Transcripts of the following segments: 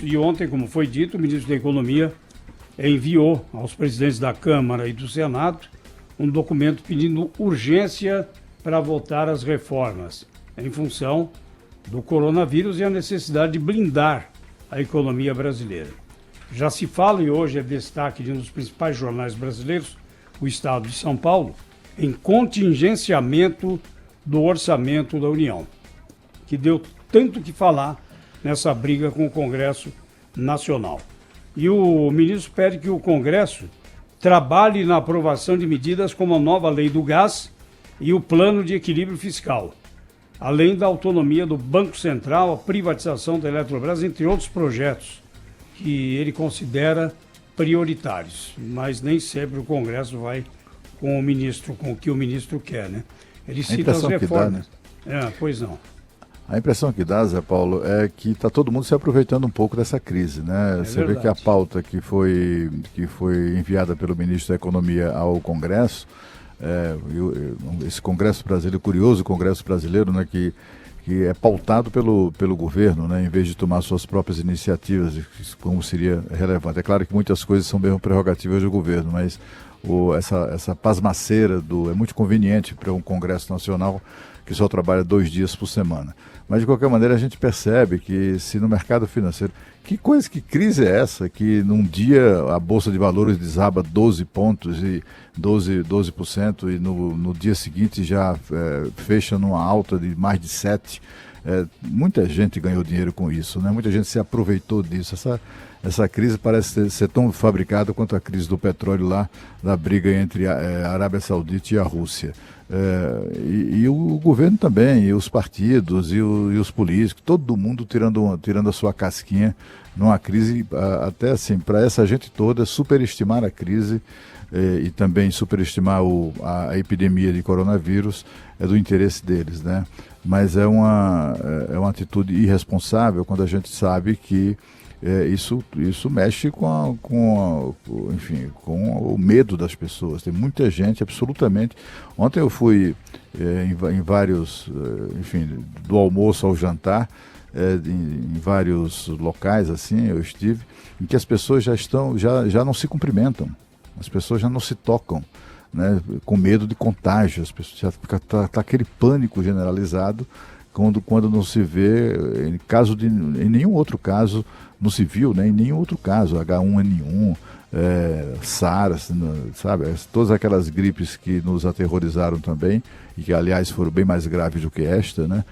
E ontem, como foi dito, o ministro da Economia enviou aos presidentes da Câmara e do Senado um documento pedindo urgência para votar as reformas em função do coronavírus e a necessidade de blindar a economia brasileira. Já se fala, e hoje é destaque de um dos principais jornais brasileiros, o Estado de São Paulo, em contingenciamento do orçamento da União, que deu tanto que falar nessa briga com o Congresso Nacional. E o ministro pede que o Congresso trabalhe na aprovação de medidas como a nova lei do gás e o plano de equilíbrio fiscal, além da autonomia do Banco Central, a privatização da Eletrobras, entre outros projetos que ele considera prioritários. Mas nem sempre o Congresso vai com o que o ministro quer, né? Ele cita as reformas. Pois não. A impressão que dá, Zé Paulo, é que está todo mundo se aproveitando um pouco dessa crise, né? Você verdade. vê que a pauta que foi enviada pelo ministro da Economia ao Congresso, esse Congresso brasileiro, curioso Congresso brasileiro, né, que é pautado pelo governo, né, em vez de tomar suas próprias iniciativas, como seria relevante. É claro que muitas coisas são mesmo prerrogativas do governo, mas essa pasmaceira é muito conveniente para um Congresso Nacional que só trabalha 2 dias por semana. Mas, de qualquer maneira, a gente percebe que se no mercado financeiro... Que crise é essa? Que num dia a Bolsa de Valores desaba 12 pontos e 12% e no dia seguinte já fecha numa alta de mais de 7%. Muita gente ganhou dinheiro com isso, né? Muita gente se aproveitou disso. Essa crise parece ser tão fabricada quanto a crise do petróleo lá, da briga entre a Arábia Saudita e a Rússia. E o governo também, e os partidos, e os políticos, todo mundo tirando a sua casquinha numa crise, até assim, para essa gente toda, superestimar a crise e também superestimar a epidemia de coronavírus é do interesse deles, né? Mas é uma atitude irresponsável quando a gente sabe que isso mexe com o medo das pessoas. Tem muita gente, absolutamente. Ontem eu fui em vários, do almoço ao jantar, em vários locais, assim, eu estive, em que as pessoas já não se cumprimentam, as pessoas já não se tocam, né, com medo de contágio. As pessoas já tá aquele pânico generalizado quando não se vê, em nenhum outro caso, não se viu, né, em nenhum outro caso, H1N1, SARS, sabe, todas aquelas gripes que nos aterrorizaram também, e que aliás foram bem mais graves do que esta, né?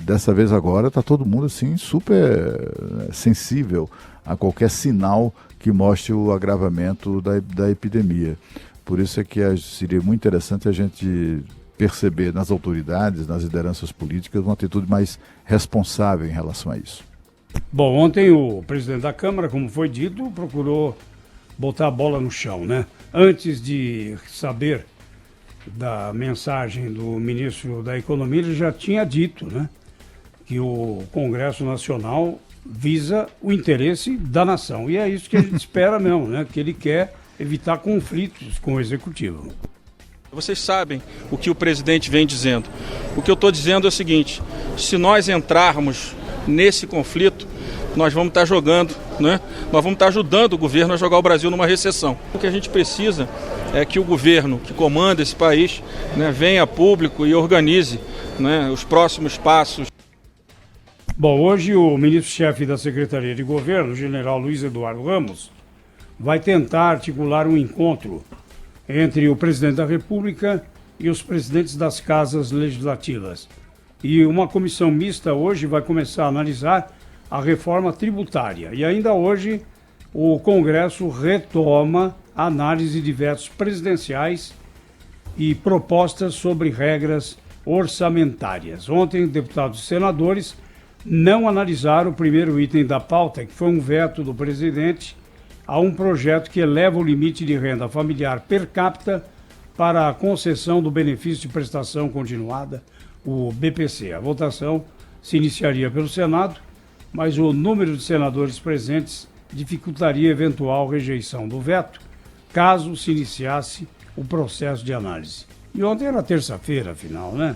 Dessa vez agora está todo mundo assim super sensível a qualquer sinal que mostre o agravamento da epidemia. Por isso é que seria muito interessante a gente perceber nas autoridades, nas lideranças políticas, uma atitude mais responsável em relação a isso. Bom, ontem o presidente da Câmara, como foi dito, procurou botar a bola no chão, né? Antes de saber da mensagem do ministro da Economia, ele já tinha dito, né, que o Congresso Nacional visa o interesse da nação. E é isso que a gente espera mesmo, né? Que ele quer evitar conflitos com o Executivo. Vocês sabem o que o presidente vem dizendo. O que eu estou dizendo é o seguinte: se nós entrarmos nesse conflito, nós vamos estar jogando, né? Nós vamos estar ajudando o governo a jogar o Brasil numa recessão. O que a gente precisa é que o governo que comanda esse país, né, venha a público e organize, né, os próximos passos. Bom, hoje o ministro-chefe da Secretaria de Governo, o general Luiz Eduardo Ramos, vai tentar articular um encontro entre o presidente da República e os presidentes das casas legislativas. E uma comissão mista hoje vai começar a analisar a reforma tributária. E ainda hoje o Congresso retoma a análise de vetos presidenciais e propostas sobre regras orçamentárias. Ontem, deputados e senadores não analisaram o primeiro item da pauta, que foi um veto do presidente a um projeto que eleva o limite de renda familiar per capita para a concessão do benefício de prestação continuada, o BPC. A votação se iniciaria pelo Senado, mas o número de senadores presentes dificultaria eventual rejeição do veto, caso se iniciasse o processo de análise. E ontem era terça-feira, afinal, né?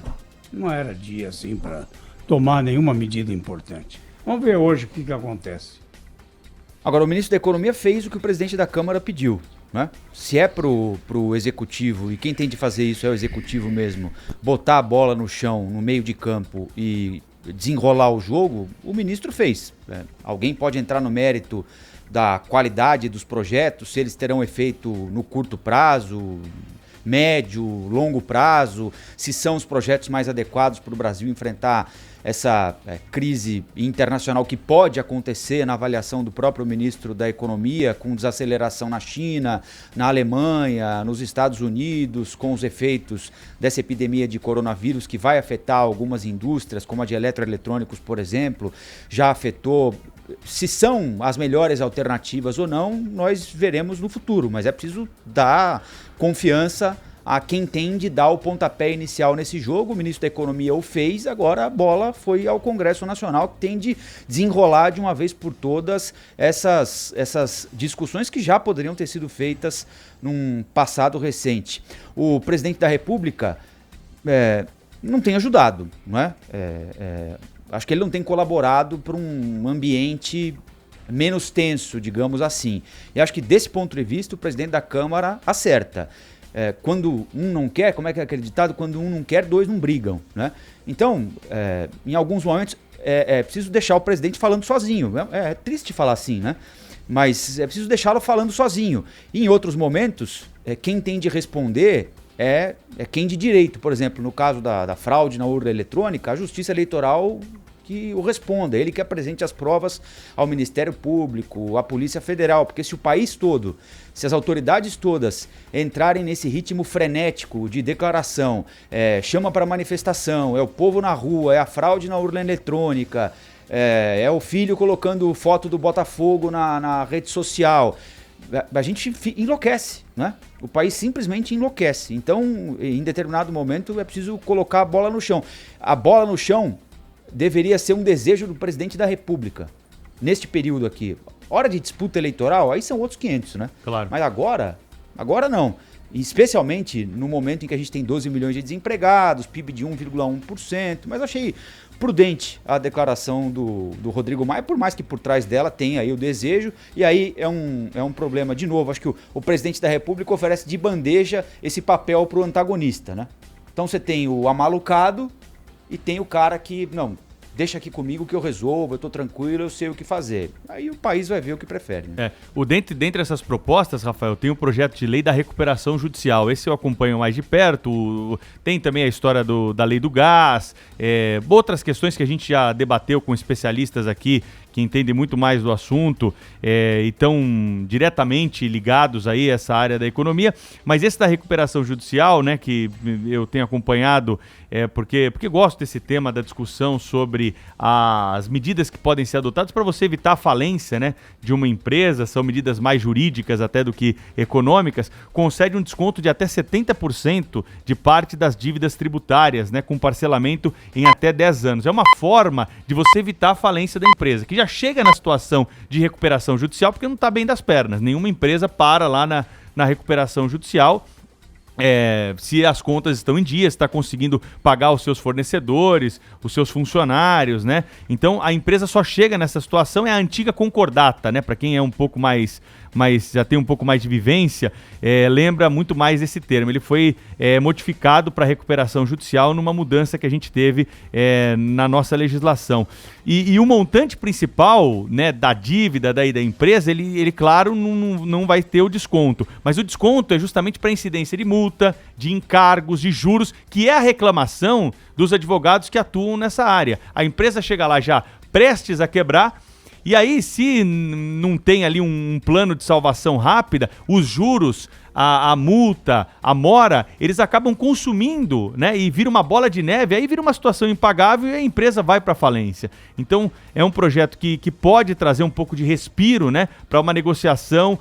Não era dia assim para tomar nenhuma medida importante. Vamos ver hoje o que acontece. Agora, o ministro da Economia fez o que o presidente da Câmara pediu, né? Se é pro executivo, e quem tem de fazer isso é o executivo mesmo, botar a bola no chão, no meio de campo e desenrolar o jogo, o ministro fez, né? Alguém pode entrar no mérito da qualidade dos projetos, se eles terão efeito no curto prazo, médio, longo prazo, se são os projetos mais adequados para o Brasil enfrentar essa crise internacional que pode acontecer na avaliação do próprio ministro da Economia, com desaceleração na China, na Alemanha, nos Estados Unidos, com os efeitos dessa epidemia de coronavírus que vai afetar algumas indústrias, como a de eletroeletrônicos, por exemplo, já afetou. Se são as melhores alternativas ou não, nós veremos no futuro, mas é preciso dar confiança a quem tem de dar o pontapé inicial nesse jogo. O ministro da Economia o fez, agora a bola foi ao Congresso Nacional, que tem de desenrolar de uma vez por todas essas discussões que já poderiam ter sido feitas num passado recente. O presidente da República não tem ajudado, não é? Acho que ele não tem colaborado para um ambiente menos tenso, digamos assim. E acho que desse ponto de vista o presidente da Câmara acerta. Quando um não quer, como é que é aquele ditado? Quando um não quer, dois não brigam, né? Então, em alguns momentos é preciso deixar o presidente falando sozinho. É triste falar assim, né? Mas é preciso deixá-lo falando sozinho. E em outros momentos, quem tem de responder é quem de direito. Por exemplo, no caso da fraude na urna eletrônica, a Justiça Eleitoral que o responda, ele que apresente as provas ao Ministério Público, à Polícia Federal, porque se o país todo, se as autoridades todas entrarem nesse ritmo frenético de declaração, chama para manifestação, é o povo na rua, é a fraude na urna eletrônica, é o filho colocando foto do Botafogo na rede social, a gente enlouquece, né? O país simplesmente enlouquece. Então, em determinado momento, é preciso colocar a bola no chão. A bola no chão deveria ser um desejo do presidente da República. Neste período aqui. Hora de disputa eleitoral, aí são outros 500, né? Claro. Mas agora não. E especialmente no momento em que a gente tem 12 milhões de desempregados, PIB de 1,1%. Mas eu achei prudente a declaração do Rodrigo Maia, por mais que por trás dela tenha aí o desejo. E aí é um problema, de novo, acho que o presidente da República oferece de bandeja esse papel para o antagonista, né? Então você tem o amalucado e tem o cara que, não, deixa aqui comigo que eu resolvo, eu tô tranquilo, eu sei o que fazer. Aí o país vai ver o que prefere, né? Dentre essas propostas, Rafael, tem o projeto de lei da recuperação judicial. Esse eu acompanho mais de perto. Tem também a história da lei do gás, outras questões que a gente já debateu com especialistas aqui, que entendem muito mais do assunto e estão diretamente ligados aí a essa área da economia. Mas esse da recuperação judicial, né, que eu tenho acompanhado, porque gosto desse tema da discussão sobre as medidas que podem ser adotadas para você evitar a falência, né, de uma empresa, são medidas mais jurídicas até do que econômicas, concede um desconto de até 70% de parte das dívidas tributárias, né, com parcelamento em até 10 anos. É uma forma de você evitar a falência da empresa, que já chega na situação de recuperação judicial porque não está bem das pernas. Nenhuma empresa para lá na recuperação judicial se as contas estão em dia, está conseguindo pagar os seus fornecedores, os seus funcionários, né? Então a empresa só chega nessa situação, é a antiga concordata, né? Para quem é um pouco mais já tem um pouco mais de vivência, lembra muito mais esse termo. Ele foi modificado para recuperação judicial numa mudança que a gente teve na nossa legislação. E o montante principal, né, da dívida da empresa, ele claro, não vai ter o desconto. Mas o desconto é justamente para incidência de multa, de encargos, de juros, que é a reclamação dos advogados que atuam nessa área. A empresa chega lá já prestes a quebrar, e aí, se não tem ali um plano de salvação rápida, os juros, a multa, a mora, eles acabam consumindo, né? E vira uma bola de neve, aí vira uma situação impagável e a empresa vai para falência. Então, é um projeto que pode trazer um pouco de respiro, né? Para uma negociação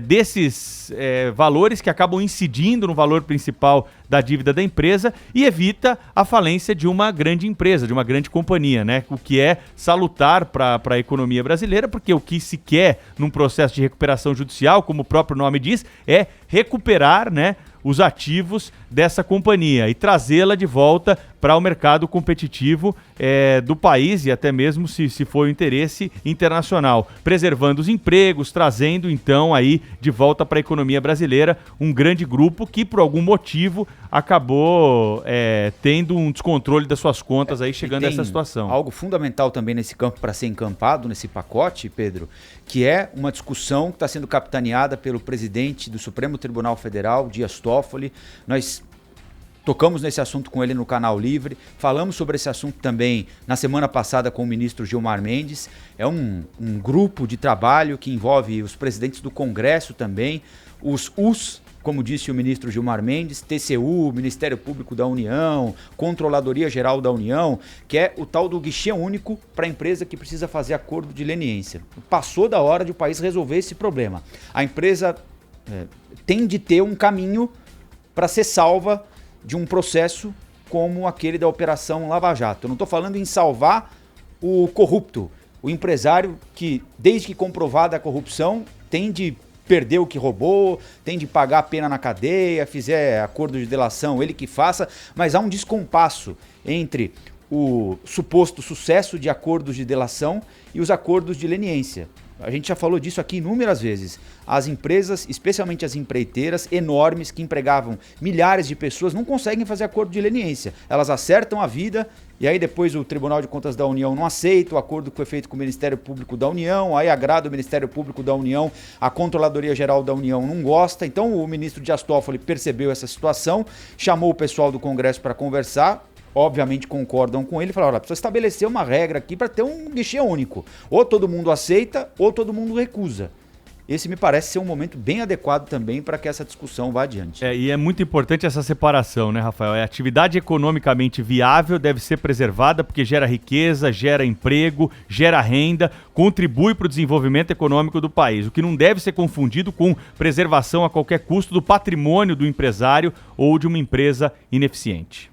desses valores que acabam incidindo no valor principal da dívida da empresa e evita a falência de uma grande empresa, de uma grande companhia, né? O que é salutar para a economia brasileira, porque o que se quer num processo de recuperação judicial, como o próprio nome diz, é recuperar, né, os ativos dessa companhia e trazê-la de volta para o mercado competitivo do país e até mesmo se for o interesse internacional, preservando os empregos, trazendo então aí de volta para a economia brasileira um grande grupo que por algum motivo acabou tendo um descontrole das suas contas aí chegando a essa situação. Algo fundamental também nesse campo para ser encampado nesse pacote, Pedro, que é uma discussão que está sendo capitaneada pelo presidente do Supremo Tribunal Federal, Dias Toffoli. Nós tocamos nesse assunto com ele no Canal Livre, falamos sobre esse assunto também na semana passada com o ministro Gilmar Mendes. É um grupo de trabalho que envolve os presidentes do Congresso também, como disse o ministro Gilmar Mendes, TCU, Ministério Público da União, Controladoria Geral da União, que é o tal do guichê único para a empresa que precisa fazer acordo de leniência. Passou da hora de o país resolver esse problema. A empresa tem de ter um caminho para ser salva de um processo como aquele da Operação Lava Jato. Eu não estou falando em salvar o corrupto, o empresário que, desde que comprovada a corrupção, tem de perder o que roubou, tem de pagar a pena na cadeia, fizer acordo de delação, ele que faça, mas há um descompasso entre o suposto sucesso de acordos de delação e os acordos de leniência. A gente já falou disso aqui inúmeras vezes. As empresas, especialmente as empreiteiras enormes que empregavam milhares de pessoas, não conseguem fazer acordo de leniência. Elas acertam a vida e aí depois o Tribunal de Contas da União não aceita o acordo que foi feito com o Ministério Público da União, aí agrada o Ministério Público da União, a Controladoria Geral da União não gosta. Então o ministro Dias Toffoli percebeu essa situação, chamou o pessoal do Congresso para conversar, obviamente concordam com ele e falaram, precisa estabelecer uma regra aqui para ter um guichê único. Ou todo mundo aceita ou todo mundo recusa. Esse me parece ser um momento bem adequado também para que essa discussão vá adiante. E é muito importante essa separação, né, Rafael? A atividade economicamente viável deve ser preservada porque gera riqueza, gera emprego, gera renda, contribui para o desenvolvimento econômico do país. O que não deve ser confundido com preservação a qualquer custo do patrimônio do empresário ou de uma empresa ineficiente.